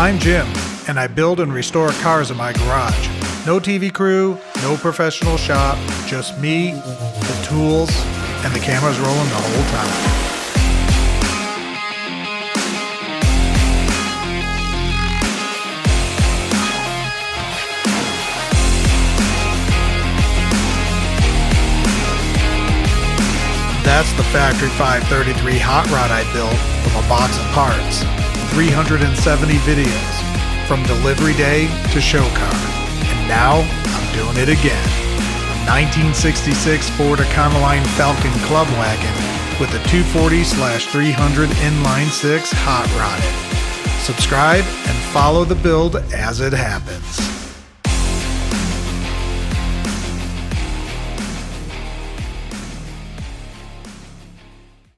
I'm Jim, and I build and restore cars in my garage. No TV crew, no professional shop, just me, the tools, and the cameras rolling the whole time. That's the Factory 533 hot rod I built from a box of parts. 370 videos, from delivery day to show car. And now, I'm doing it again. A 1966 Ford Econoline Falcon Club Wagon with a 240/300 inline 6 hot rodded. Subscribe and follow the build as it happens.